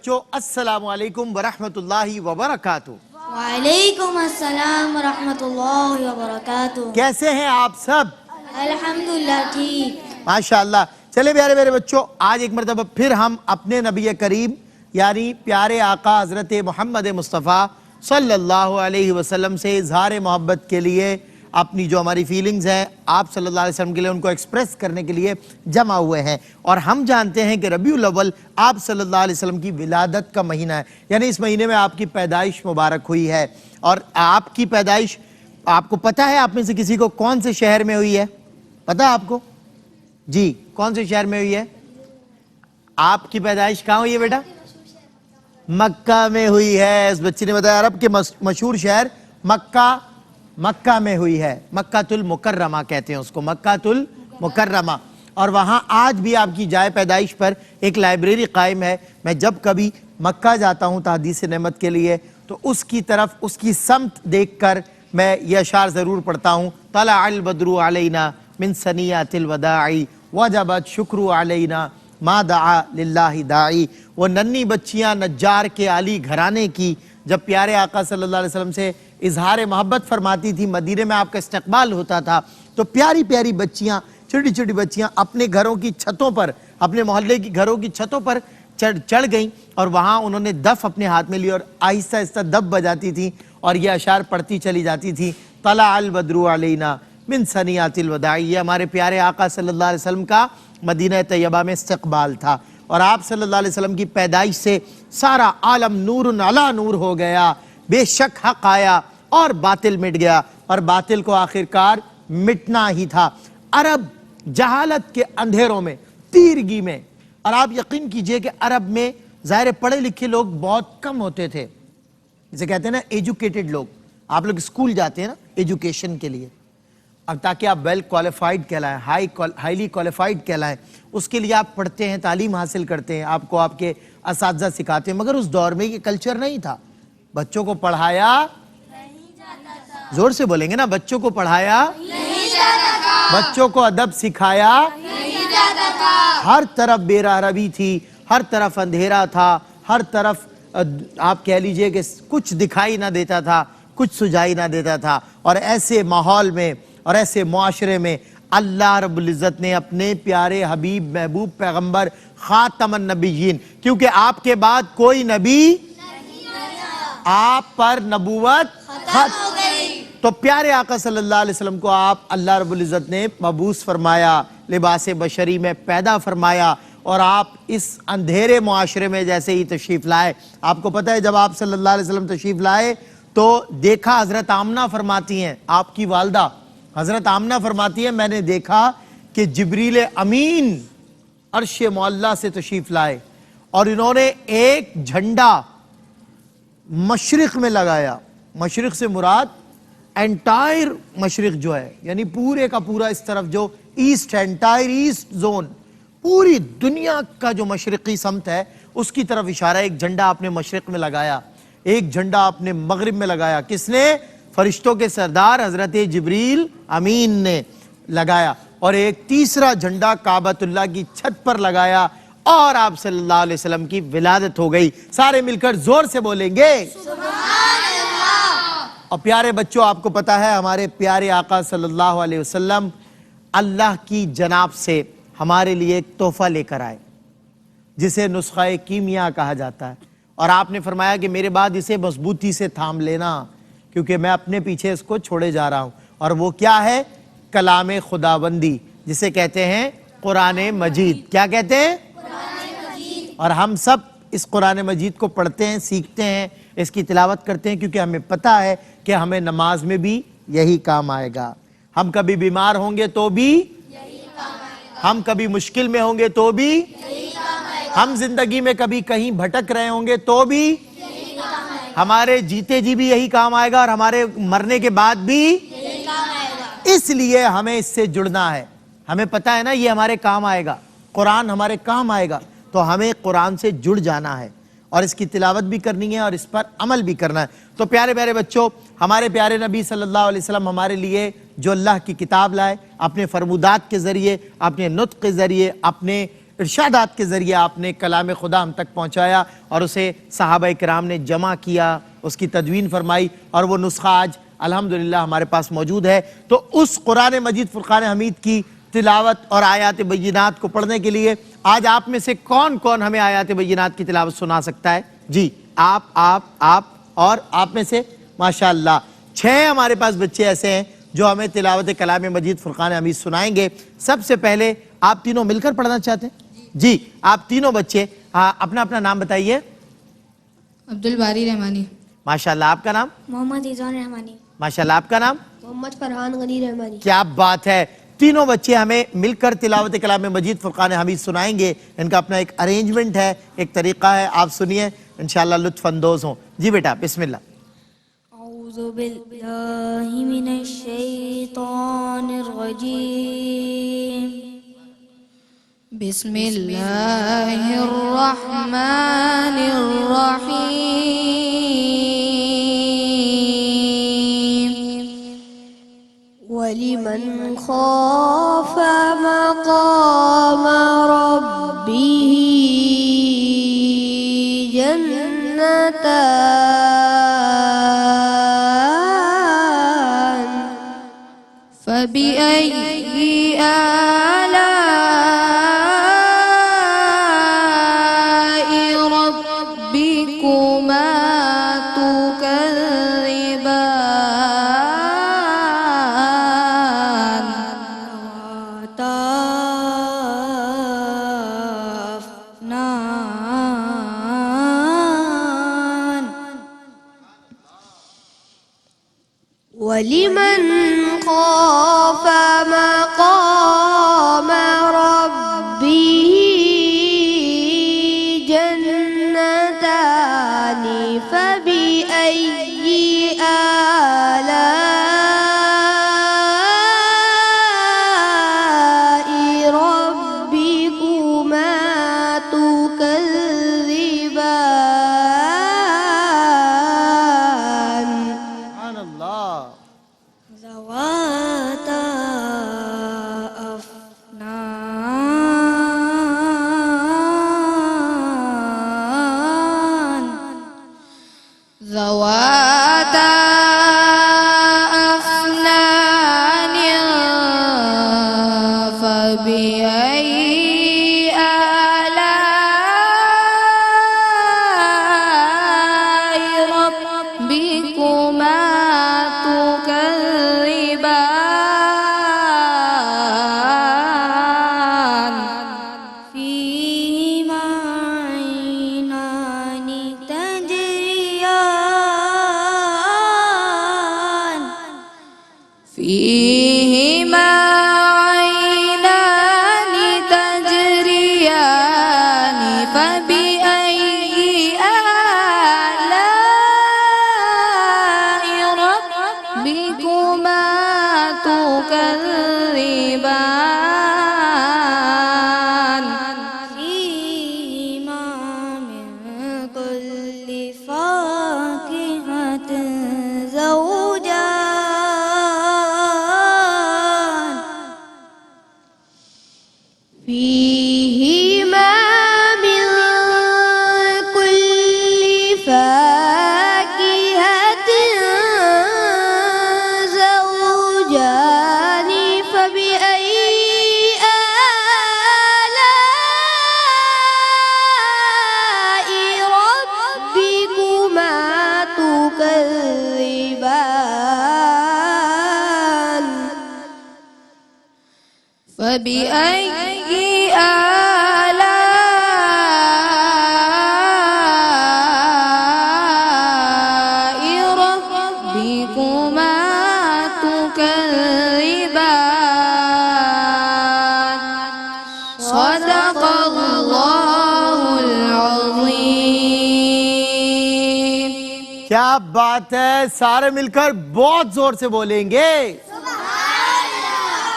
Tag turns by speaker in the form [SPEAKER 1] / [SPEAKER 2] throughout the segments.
[SPEAKER 1] بچوں السلام علیکم ورحمۃ اللہ وبرکاتہ۔
[SPEAKER 2] وعلیکم السلام ورحمۃ اللہ وبرکاتہ۔
[SPEAKER 1] کیسے ہیں آپ سب؟
[SPEAKER 2] الحمدللہ ٹھیک۔
[SPEAKER 1] ماشاءاللہ۔ چلے پیارے میرے بچوں، آج ایک مرتبہ پھر ہم اپنے نبی کریم یعنی پیارے آقا حضرت محمد مصطفیٰ صلی اللہ علیہ وسلم سے اظہار محبت کے لیے اپنی جو ہماری فیلنگز ہیں آپ صلی اللہ علیہ وسلم کے لیے ان کو ایکسپریس کرنے کے لیے جمع ہوئے ہیں۔ اور ہم جانتے ہیں کہ ربیع الاول آپ صلی اللہ علیہ وسلم کی ولادت کا مہینہ ہے، یعنی اس مہینے میں آپ کی پیدائش مبارک ہوئی ہے۔ اور آپ کی پیدائش آپ کو پتہ ہے آپ میں سے کسی کو کون سے شہر میں ہوئی ہے؟ پتہ ہے آپ کو؟ جی کون سے شہر میں ہوئی ہے؟ آپ کی پیدائش کہاں ہوئی ہے بیٹا؟ مکہ میں ہوئی ہے۔ اس بچی نے بتایا عرب کے مشہور شہر مکہ میں ہوئی ہے۔ مکۃ المکرمہ کہتے ہیں اس کو، مکۃ المکرمہ۔ اور وہاں آج بھی آپ کی جائے پیدائش پر ایک لائبریری قائم ہے۔ میں جب کبھی مکہ جاتا ہوں تحدیث نعمت کے لیے تو اس کی طرف اس کی سمت دیکھ کر میں یہ اشعار ضرور پڑھتا ہوں۔ طلع البدر علینا من ثنیات الوداع وجبت شکر علینا ما دعا للہ داعی۔ وہ ننھی بچیاں نجار کے عالی گھرانے کی جب پیارے آقا صلی اللہ علیہ وسلم سے اظہار محبت فرماتی تھی، مدینے میں آپ کا استقبال ہوتا تھا، تو پیاری پیاری بچیاں، چھوٹی چھوٹی بچیاں اپنے گھروں کی چھتوں پر، اپنے محلے کی گھروں کی چھتوں پر چڑھ گئیں اور وہاں انہوں نے دف اپنے ہاتھ میں لی اور آہستہ آہستہ دف بجاتی تھیں اور یہ اشعار پڑھتی چلی جاتی تھی۔ طلع البدر علینا من ثنیات الوداع۔ یہ ہمارے پیارے آقا صلی اللہ علیہ وسلم کا مدینہ طیبہ میں استقبال تھا، اور آپ صلی اللہ علیہ وسلم کی پیدائش سے سارا عالم نور علی نور ہو گیا۔ بے شک حق آیا اور باطل مٹ گیا، اور باطل کو آخرکار مٹنا ہی تھا۔ عرب جہالت کے اندھیروں میں، تیرگی میں، اور آپ یقین کیجئے کہ عرب میں ظاہر پڑھے لکھے لوگ بہت کم ہوتے تھے، جسے کہتے ہیں نا ایجوکیٹڈ لوگ۔ آپ لوگ اسکول جاتے ہیں نا ایجوکیشن کے لیے، اب تاکہ آپ ویل کوالیفائیڈ کہلائیں، ہائیلی کوالیفائیڈ کہلائیں، اس کے لیے آپ پڑھتے ہیں، تعلیم حاصل کرتے ہیں، آپ کو آپ کے اساتذہ سکھاتے ہیں۔ مگر اس دور میں یہ کلچر نہیں تھا، بچوں کو پڑھایا نہیں جاتا تھا۔ زور سے بولیں گے نا، بچوں کو پڑھایا نہیں جاتا تھا، بچوں کو ادب سکھایا نہیں جاتا تھا۔ ہر طرف بے راہ روی تھی، ہر طرف اندھیرا تھا، ہر طرف آپ کہہ لیجئے کہ کچھ دکھائی نہ دیتا تھا، کچھ سجائی نہ دیتا تھا۔ اور ایسے ماحول میں اور ایسے معاشرے میں اللہ رب العزت نے اپنے پیارے حبیب محبوب پیغمبر خاتم النبیین، کیونکہ آپ کے بعد کوئی نبی آپ پر نبوت ختم ہو گئی، تو پیارے آقا صلی اللہ علیہ وسلم کو آپ اللہ رب العزت نے مبعوث فرمایا، لباس بشری میں پیدا فرمایا، اور آپ اس اندھیرے معاشرے میں جیسے ہی تشریف لائے۔ آپ کو پتہ ہے جب آپ صلی اللہ علیہ وسلم تشریف لائے تو دیکھا، حضرت آمنہ فرماتی ہیں، آپ کی والدہ حضرت آمنہ فرماتی ہیں، میں نے دیکھا کہ جبریل امین عرش معلیٰ سے تشریف لائے اور انہوں نے ایک جھنڈا مشرق میں لگایا۔ مشرق سے مراد انٹائر مشرق جو ہے، یعنی پورے کا پورا اس طرف جو ایسٹ ہے، انٹائر ایسٹ زون، پوری دنیا کا جو مشرقی سمت ہے اس کی طرف اشارہ۔ ایک جھنڈا آپ نے مشرق میں لگایا، ایک جھنڈا آپ نے مغرب میں لگایا۔ کس نے؟ فرشتوں کے سردار حضرت جبریل امین نے لگایا۔ اور ایک تیسرا جھنڈا کعبۃ اللہ کی چھت پر لگایا، اور آپ صلی اللہ علیہ وسلم کی ولادت ہو گئی۔ سارے مل کر زور سے بولیں گے سبحان اللہ۔ اور پیارے بچوں، آپ کو پتا ہے ہمارے پیارے آقا صلی اللہ علیہ وسلم اللہ کی جناب سے ہمارے لیے ایک تحفہ لے کر آئے جسے نسخہ کیمیا کہا جاتا ہے، اور آپ نے فرمایا کہ میرے بعد اسے مضبوطی سے تھام لینا، کیونکہ میں اپنے پیچھے اس کو چھوڑے جا رہا ہوں۔ اور وہ کیا ہے؟ کلام خداوندی، جسے کہتے ہیں قرآن مجید۔ کیا کہتے ہیں؟ قرآن مجید۔ اور ہم سب اس قرآن مجید کو پڑھتے ہیں، سیکھتے ہیں، اس کی تلاوت کرتے ہیں، کیونکہ ہمیں پتہ ہے کہ ہمیں نماز میں بھی یہی کام آئے گا، ہم کبھی بیمار ہوں گے تو بھی یہی کام آئے گا، ہم کبھی مشکل میں ہوں گے تو بھی یہی کام آئے گا، ہم زندگی میں کبھی کہیں بھٹک رہے ہوں گے تو بھی یہی کام آئے گا، ہمارے جیتے جی بھی یہی کام آئے گا، اور ہمارے مرنے کے بعد بھی یہی کام آئے گا۔ اس لیے ہمیں اس سے جڑنا ہے، ہمیں پتہ ہے نا یہ ہمارے کام آئے گا، قرآن ہمارے کام آئے گا، تو ہمیں قرآن سے جڑ جانا ہے اور اس کی تلاوت بھی کرنی ہے اور اس پر عمل بھی کرنا ہے۔ تو پیارے پیارے بچوں، ہمارے پیارے نبی صلی اللہ علیہ وسلم ہمارے لیے جو اللہ کی کتاب لائے، اپنے فرمودات کے ذریعے، اپنے نطق کے ذریعے، اپنے ارشادات کے ذریعے آپ نے کلام خدا ہم تک پہنچایا اور اسے صحابہ کرام نے جمع کیا، اس کی تدوین فرمائی اور وہ نسخہ آج الحمدللہ ہمارے پاس موجود ہے۔ تو اس قرآن مجید فرقان حمید کی تلاوت اور آیات بینات کو پڑھنے کے لیے آج آپ میں سے کون کون ہمیں آیات بینات کی تلاوت سنا سکتا ہے؟ جی آپ اور آپ میں سے ماشاءاللہ 6 ہمارے پاس بچے ایسے ہیں جو ہمیں تلاوت کلام مجید فرقان حمید سنائیں گے۔ سب سے پہلے آپ تینوں مل کر پڑھنا چاہتے ہیں؟ جی آپ تینوں بچے اپنا اپنا نام بتائیے۔
[SPEAKER 3] عبدالباری رحمانی۔
[SPEAKER 1] ماشاءاللہ، آپ کا نام؟
[SPEAKER 2] محمد ایزان رحمانی۔
[SPEAKER 1] ماشاءاللہ، آپ کا نام؟
[SPEAKER 4] محمد فرحان غنی رحمانی۔
[SPEAKER 1] کیا بات ہے، تینوں بچے ہمیں مل کر تلاوت کلام مجید فرقان حمید سنائیں گے۔ ان کا اپنا ایک ارینجمنٹ ہے، ایک طریقہ ہے، آپ سنیے انشاءاللہ لطف اندوز ہوں۔ جی بیٹا بسم اللہ۔
[SPEAKER 2] اعوذ باللہ من الشیطان الرجیم،
[SPEAKER 3] بسم اللہ الرحمن الرحیم۔
[SPEAKER 4] وَلِمَنْ خَافَ مَقَامَ رَبِّهِ جَنَّتَانِ
[SPEAKER 3] فبأي آلاء ربكما تكذبان
[SPEAKER 2] أفنان.
[SPEAKER 4] وَلِمَنْ خَافَ مَقَامَ رَبِّهِ جَنَّتَانِ فَبِأَيِّ آلَاءِ رَبِّكُمَا تُكَذِّبَانِ
[SPEAKER 1] سبحان اللہ۔
[SPEAKER 2] ذواتا أفنان.
[SPEAKER 3] ذواتا أفنان فبأي آلاء ربكما تكذبان
[SPEAKER 2] فيهما عينان تجريان.
[SPEAKER 3] فيهما عينان تجريان فبأي آلاء ربكما تكذبان
[SPEAKER 2] فيهما من كل فاكهة زوجان.
[SPEAKER 4] فيهما من كل فاكهة زوجان فبأي آلاء ربكما تكذبان
[SPEAKER 3] فبأي آلاء ربكما تكذبان صدق الله العظيم۔
[SPEAKER 1] کیا بات ہے، سارے مل کر بہت زور سے بولیں گے۔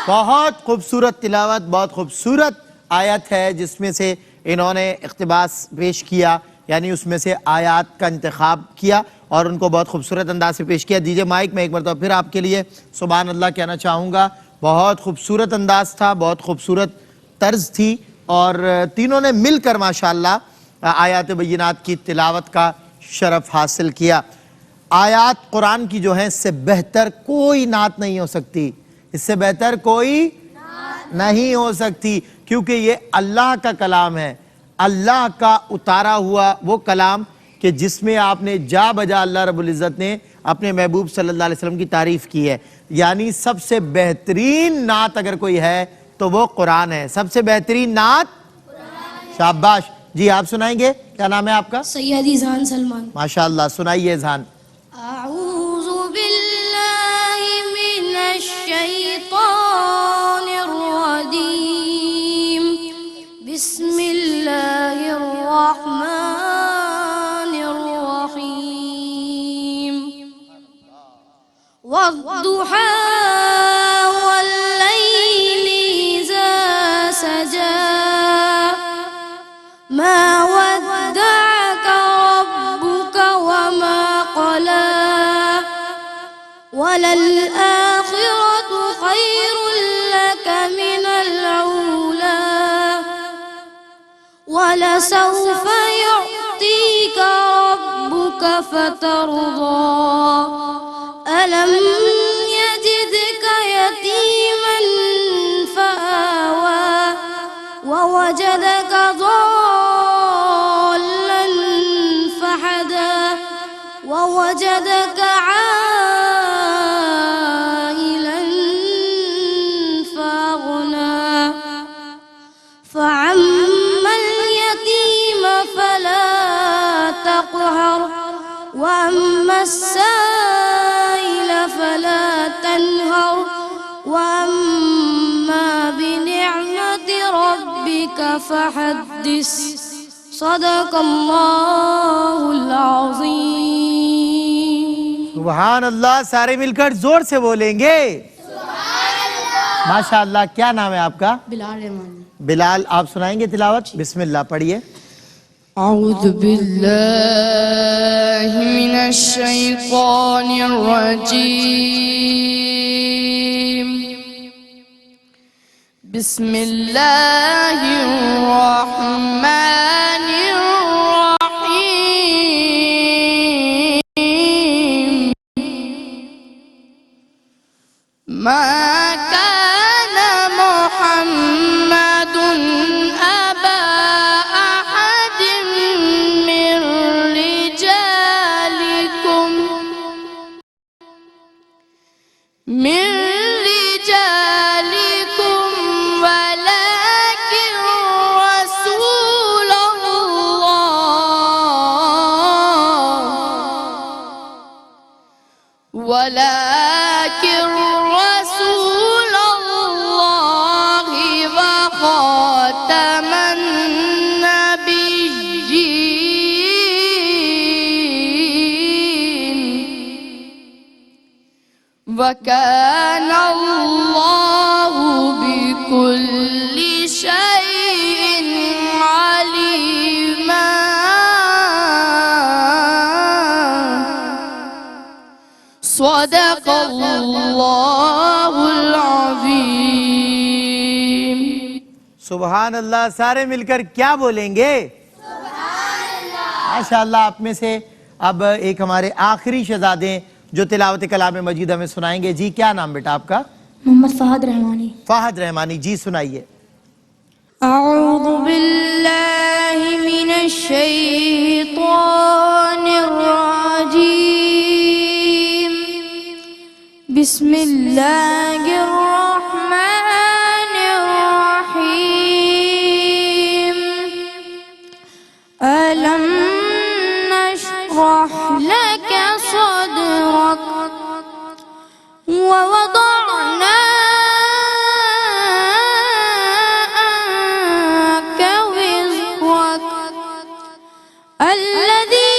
[SPEAKER 1] بہت خوبصورت تلاوت، بہت خوبصورت آیت ہے جس میں سے انہوں نے اقتباس پیش کیا، یعنی اس میں سے آیات کا انتخاب کیا اور ان کو بہت خوبصورت انداز سے پیش کیا۔ دیجئے مائک میں ایک مرتبہ پھر آپ کے لیے سبحان اللہ کہنا چاہوں گا۔ بہت خوبصورت انداز تھا، بہت خوبصورت طرز تھی، اور تینوں نے مل کر ماشاءاللہ آیات بینات کی تلاوت کا شرف حاصل کیا۔ آیات قرآن کی جو ہیں اس سے بہتر کوئی نعت نہیں ہو سکتی، اس سے بہتر کوئی نہیں ہو سکتی، کیونکہ یہ اللہ کا کلام ہے، اللہ کا اتارا ہوا وہ کلام کہ جس میں آپ نے جا بجا اللہ رب العزت نے اپنے محبوب صلی اللہ علیہ وسلم کی تعریف کی ہے۔ یعنی سب سے بہترین نعت اگر کوئی ہے تو وہ قرآن ہے، سب سے بہترین نعت۔ شاباش جی، آپ سنائیں گے؟ کیا نام ہے آپ کا؟
[SPEAKER 2] سید اذہان سلمان۔
[SPEAKER 1] ماشاءاللہ، سنائیے اذہان۔
[SPEAKER 2] اعوذ باللہ من الشیطان الرجیم، بسم اللہ الرحمن الرحیم، والضحى والليل إذا سجى، ما ودعك ربك وما قلى، وللآخرة خير لك من الأولى، ولسوف يعطيك ربك فترضى، ألم يجدك يتيما فآوى، ووجدك ضالا فهدى، ووجدك عائلا فأغنى، فأما اليتيم فلا تقهر، وأما السائل فلا تنهر، وأما بنعمة ربك فحدث، صدق اللہ العظیم۔
[SPEAKER 1] سبحان اللہ، سارے مل کر زور سے بولیں گے ماشاءاللہ۔ کیا نام ہے آپ کا؟
[SPEAKER 2] بلال رحمان۔
[SPEAKER 1] بلال، آپ سنائیں گے تلاوت؟ بسم اللہ پڑھیے۔
[SPEAKER 3] اعوذ باللہ من الشیطان الرجیم، بسم اللہ الرحمن الرحیم، ما كان محمد أبا أحد من رجالكم ولكن رسول الله وخاتم النبيين، وكان الله بكل شيء عليما، صدق اللہ العظیم۔
[SPEAKER 1] سبحان اللہ، سارے مل کر کیا بولیں گے؟ ماشاءاللہ۔ آپ میں سے اب ایک ہمارے آخری شہزادے جو تلاوت کلام مجید ہمیں سنائیں گے۔ جی، کیا نام بیٹا آپ کا؟
[SPEAKER 2] محمد فہد رحمانی۔
[SPEAKER 1] فہد رحمانی جی، سنائیے۔
[SPEAKER 2] اعوذ باللہ من الشیطان الرجیم، بسم اللہ الرحمن الرحیم، ألم نشرح لك صدرك ووضعنا عنك وزرك الذي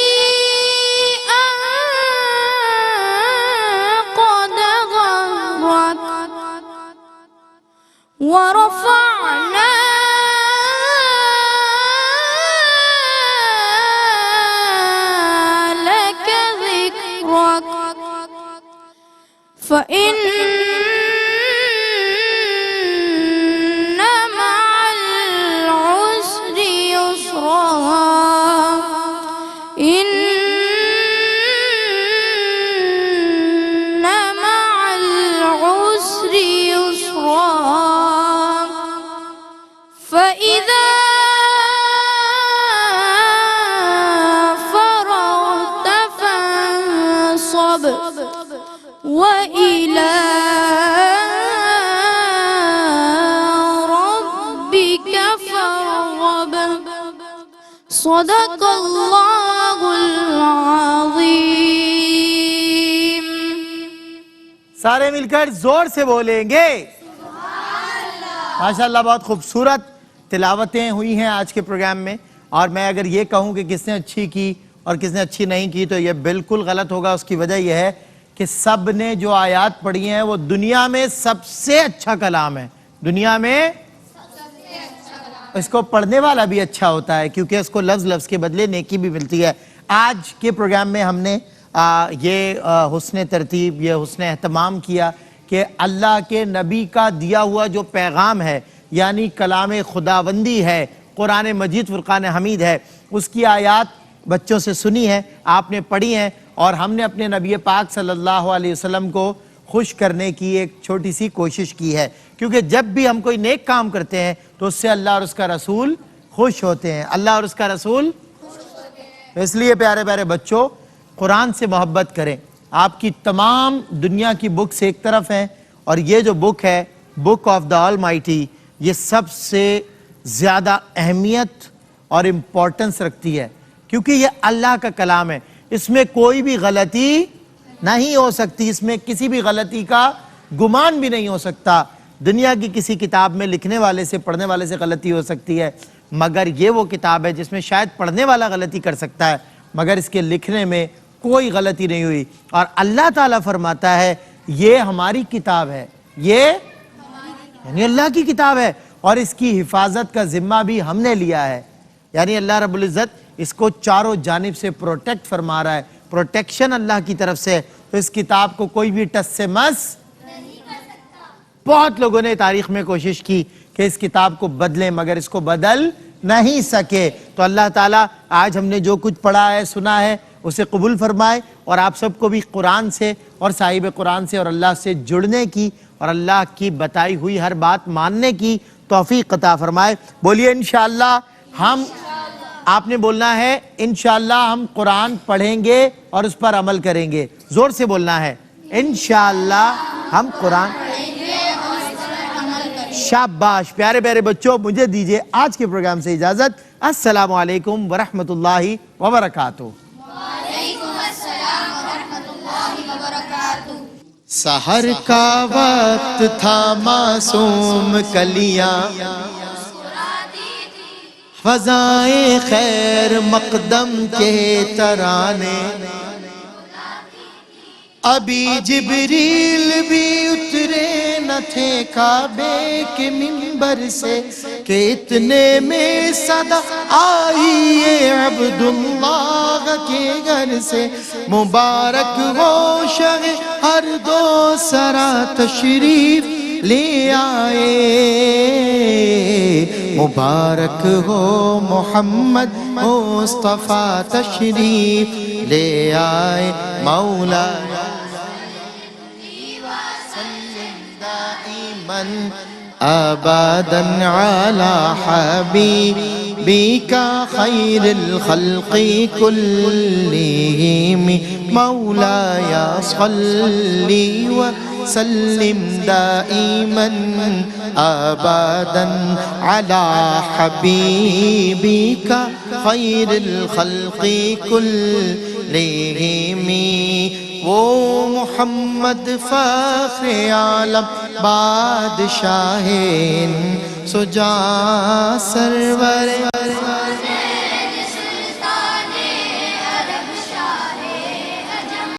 [SPEAKER 2] أنقض ظهرك ورفعنا لك ذكرك فإن مع العسر صدق اللہ العظیم.
[SPEAKER 1] سارے مل کر زور سے بولیں گے ماشاءاللہ. بہت خوبصورت تلاوتیں ہوئی ہیں آج کے پروگرام میں، اور میں اگر یہ کہوں کہ کس نے اچھی کی اور کس نے اچھی نہیں کی تو یہ بالکل غلط ہوگا. اس کی وجہ یہ ہے کہ سب نے جو آیات پڑھی ہیں وہ دنیا میں سب سے اچھا کلام ہے. دنیا میں اس کو پڑھنے والا بھی اچھا ہوتا ہے کیونکہ اس کو لفظ لفظ کے بدلے نیکی بھی ملتی ہے. آج کے پروگرام میں ہم نے یہ حسن ترتیب، یہ حسن اہتمام کیا کہ اللہ کے نبی کا دیا ہوا جو پیغام ہے، یعنی کلام خداوندی ہے، قرآن مجید فرقان حمید ہے، اس کی آیات بچوں سے سنی ہے، آپ نے پڑھی ہیں، اور ہم نے اپنے نبی پاک صلی اللہ علیہ وسلم کو خوش کرنے کی ایک چھوٹی سی کوشش کی ہے. کیونکہ جب بھی ہم کوئی نیک کام کرتے ہیں تو اس سے اللہ اور اس کا رسول خوش ہوتے ہیں. اللہ اور اس کا رسول اس لیے پیارے پیارے بچوں قرآن سے محبت کریں. آپ کی تمام دنیا کی بکس ایک طرف ہیں اور یہ جو بک ہے book of the all mighty, یہ سب سے زیادہ اہمیت اور امپورٹنس رکھتی ہے کیونکہ یہ اللہ کا کلام ہے. اس میں کوئی بھی غلطی نہیں ہو سکتی، اس میں کسی بھی غلطی کا گمان بھی نہیں ہو سکتا. دنیا کی کسی کتاب میں لکھنے والے سے پڑھنے والے سے غلطی ہو سکتی ہے، مگر یہ وہ کتاب ہے جس میں شاید پڑھنے والا غلطی کر سکتا ہے مگر اس کے لکھنے میں کوئی غلطی نہیں ہوئی. اور اللہ تعالیٰ فرماتا ہے یہ ہماری کتاب ہے، یہ یعنی اللہ کی کتاب ہے، اور اس کی حفاظت کا ذمہ بھی ہم نے لیا ہے. یعنی اللہ رب العزت اس کو چاروں جانب سے پروٹیکٹ فرما رہا ہے. پروٹیکشن اللہ کی طرف سے. تو اس کتاب کو کوئی بھی ٹس سے مس نہیں کر سکتا. بہت لوگوں نے تاریخ میں کوشش کی کہ اس کتاب کو بدلیں مگر اس کو بدل نہیں سکے. تو اللہ تعالیٰ آج ہم نے جو کچھ پڑھا ہے سنا ہے اسے قبول فرمائے، اور آپ سب کو بھی قرآن سے اور صاحب قرآن سے اور اللہ سے جڑنے کی اور اللہ کی بتائی ہوئی ہر بات ماننے کی توفیق عطا فرمائے. بولیے انشاءاللہ. ہم آپ نے بولنا ہے انشاءاللہ ہم قرآن پڑھیں گے اور اس پر عمل کریں گے. زور سے بولنا ہے انشاءاللہ ہم قرآن شاباش. پیارے پیارے بچوں مجھے دیجئے آج کے پروگرام سے اجازت. السلام علیکم ورحمۃ اللہ وبرکاتہ. سحر کا وقت تھا معصوم کلیاں فضائے خیر مقدم کے ترانے، ابھی جبریل بھی اترے نہ تھے کعبے کے منبر سے کہ اتنے میں صدا آئی ہے عبداللہ کے گھر سے. مبارک ہو شہ ہر دو سرا تشریف لے آئے، مبارک ہو محمد مصطفیٰ تشریف لے آئے. مولا ابدا علی حبیبک خیر الخلق کلہم، مولاي صلی وسلم دائما ابدا علی حبیبک خیر الخلق کلہم. وہ محمد فخر عالم بادشاہ سجا سرور